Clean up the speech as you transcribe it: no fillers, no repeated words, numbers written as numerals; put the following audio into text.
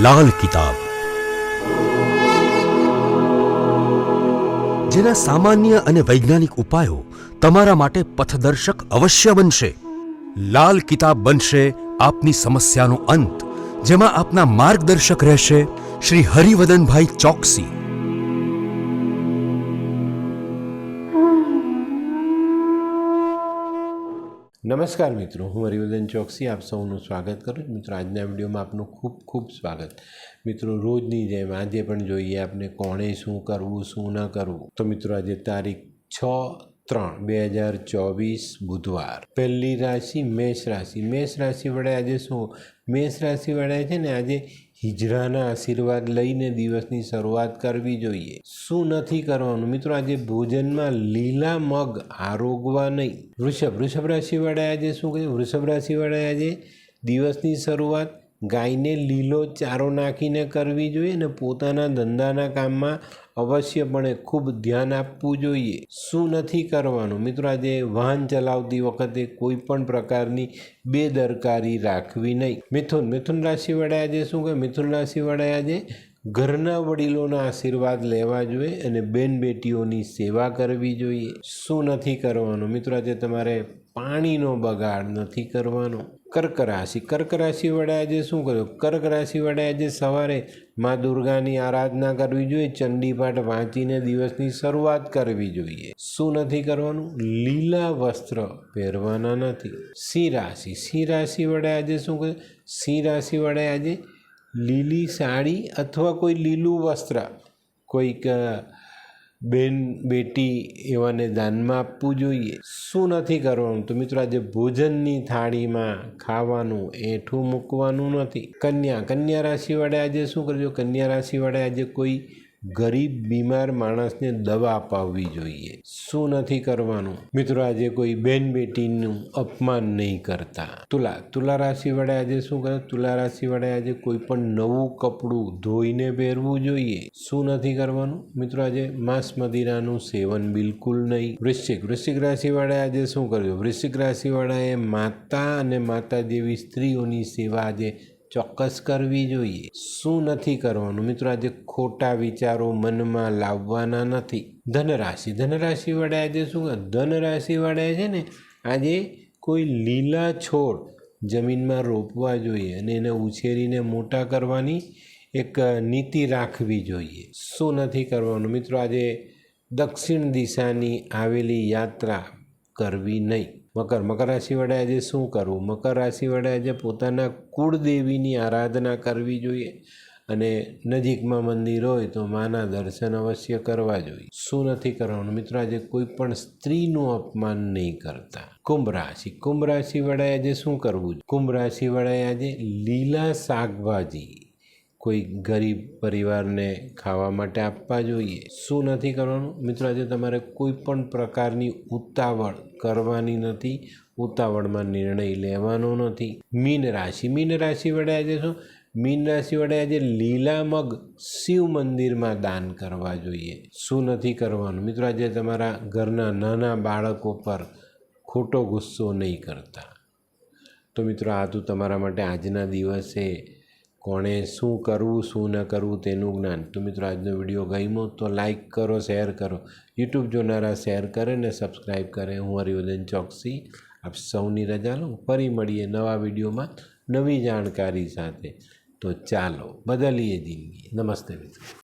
લાલ કિતાબ, જેના સામાન્ય અને વૈજ્ઞાનિક ઉપાયો તમારા માટે પથદર્શક અવશ્ય બનશે। લાલ કિતાબ બનશે આપની સમસ્યાનો અંત, જેમાં આપના માર્ગદર્શક રહેશે શ્રી હરિવદનભાઈ ચોકસી। નમસ્કાર મિત્રો, હું હરિવદન ચોકસી આપ સૌનું સ્વાગત કરું છું। મિત્રો, આજના વિડીયોમાં આપનું ખૂબ ખૂબ સ્વાગત। મિત્રો, રોજની જેમ આજે પણ જોઈએ આપણે કોણે શું કરવું શું ન કરવું। તો મિત્રો, આજે તારીખ 6/3/2024 બુધવાર। પહેલી રાશિ મેષ રાશિ। મેષ રાશિ વડે આજે શું? મેષ રાશિ વડે છે ને આજે હિજરાના આશીર્વાદ લઈને દિવસની શરૂઆત કરવી જોઈએ। શું નથી કરવાનું? મિત્રો, આજે ભોજનમાં લીલા મગ આરોગવા નહીં। વૃષભ રાશિ વડે આજે શું કહ્યું? વૃષભ રાશિ વડે આજે દિવસની શરૂઆત ગાયને લીલો ચારો નાખીને કરવી જોઈએ અને પોતાના ધંધાના કામમાં અવશ્યપણે ખૂબ ધ્યાન આપવું જોઈએ। શું નથી કરવાનું? મિત્રો, આજે વાહન ચલાવતી વખતે કોઈ પણ પ્રકારની બેદરકારી રાખવી નહીં। મિથુન રાશિ વડે આજે શું કહે? મિથુન રાશિ વડે આજે ઘરના વડીલોના આશીર્વાદ લેવા જોઈએ અને બેન બેટીઓની સેવા કરવી જોઈએ। શું નથી કરવાનું? મિત્રો, આજે તમારે પાણીનો બગાડ નથી કરવાનો। કર્ક રાશિ વડે આજે શું કર્યું? કર્ક રાશિ વડે આજે સવારે મા દુર્ગાની આરાધના કરવી જોઈએ, ચંડીપાઠ વાંચીને દિવસની શરૂઆત કરવી જોઈએ। શું નથી કરવાનું? લીલા વસ્ત્ર પહેરવાના નથી। સિંહ રાશિ વડે આજે શું કર્યું? સિંહ રાશિ વડે આજે લીલી સાડી અથવા કોઈ લીલું વસ્ત્ર કોઈક બેન બેટી એવાને દાનમાં આપવું જોઈએ। શું નથી કરવાનું? તો મિત્રો, આજે ભોજનની થાળીમાં ખાવાનું એઠું મૂકવાનું નથી। કન્યા રાશિ વડે આજે શું કરજો? કન્યા રાશિ વડે આજે કોઈ ગરીબ બીમાર માણસને દવા અપાવવી જોઈએ। શું નથી કરવાનું? મિત્રો, આજે કોઈ બેન બેટીનું અપમાન નહીં કરતા। તુલા રાશિ વડે આજે શું કરે? તુલા રાશિ વડે આજે કોઈ પણ નવું કપડું ધોઈને પહેરવું જોઈએ। શું નથી કરવાનું? મિત્રો, આજે માંસ મદિરાનું સેવન બિલકુલ નહીં। વૃશ્ચિક રાશિ વડે આજે શું કર્યું? વૃશ્ચિક રાશિ વડે માતા અને માતા જેવી સ્ત્રીઓની સેવા આજે ચોક્કસ કરવી જોઈએ। શું નથી કરવાનું? મિત્રો, આજે ખોટા વિચારો મનમાં લાવવાના નથી। ધનરાશિ વડે આજે શું? ધનરાશિ વડે છે ને આજે કોઈ લીલા છોડ જમીનમાં રોપવા જોઈએ અને એને ઉછેરીને મોટા કરવાની એક નીતિ રાખવી જોઈએ। શું નથી કરવાનું? મિત્રો, આજે દક્ષિણ દિશાની આવેલી યાત્રા કરવી નહીં। મકર રાશિ વડે આજે શું કરવું? મકર રાશિ વડે આજે પોતાના કુળદેવીની આરાધના કરવી જોઈએ અને નજીકમાં મંદિર હોય તો માના દર્શન અવશ્ય કરવા જોઈએ। શું નથી કરવાનું? મિત્રો, આજે કોઈ પણ સ્ત્રીનું અપમાન નહીં કરતા। કુંભ રાશિ વડે આજે શું કરવું? કુંભ રાશિ વડે આજે લીલા શાકભાજી કોઈ ગરીબ પરિવારને ખાવા માટે આપવા જોઈએ। શું નથી કરવાનું? મિત્રો, આજે તમારે કોઈ પણ પ્રકારની ઉતાવળ કરવાની નથી, ઉતાવળમાં નિર્ણય લેવાનો નથી। મીન રાશિ વડે આજે શું? મીન રાશિ વડે આજે લીલા મગ શિવ મંદિરમાં દાન કરવા જોઈએ। શું નથી કરવાનું? મિત્રો, આજે તમારા ઘરના નાના બાળકો પર ખોટો ગુસ્સો નહીં કરતા। તો મિત્રો, આ તો તમારા માટે આજના દિવસે કોણે શું કરવું શું ન કરવું તેનું જ્ઞાન। તો મિત્રો, આજનો વિડીયો ગમ્યો તો લાઈક કરો, શેર કરો, યુટ્યુબ જોનારા શેર કરે ને સબસ્ક્રાઈબ કરે। હું હરિવદન ચોકસી આપ સૌની રજા લઉં। ફરી મળીએ નવા વિડીયોમાં નવી જાણકારી સાથે। તો ચાલો બદલીએ જિંદગી। નમસ્તે મિત્રો।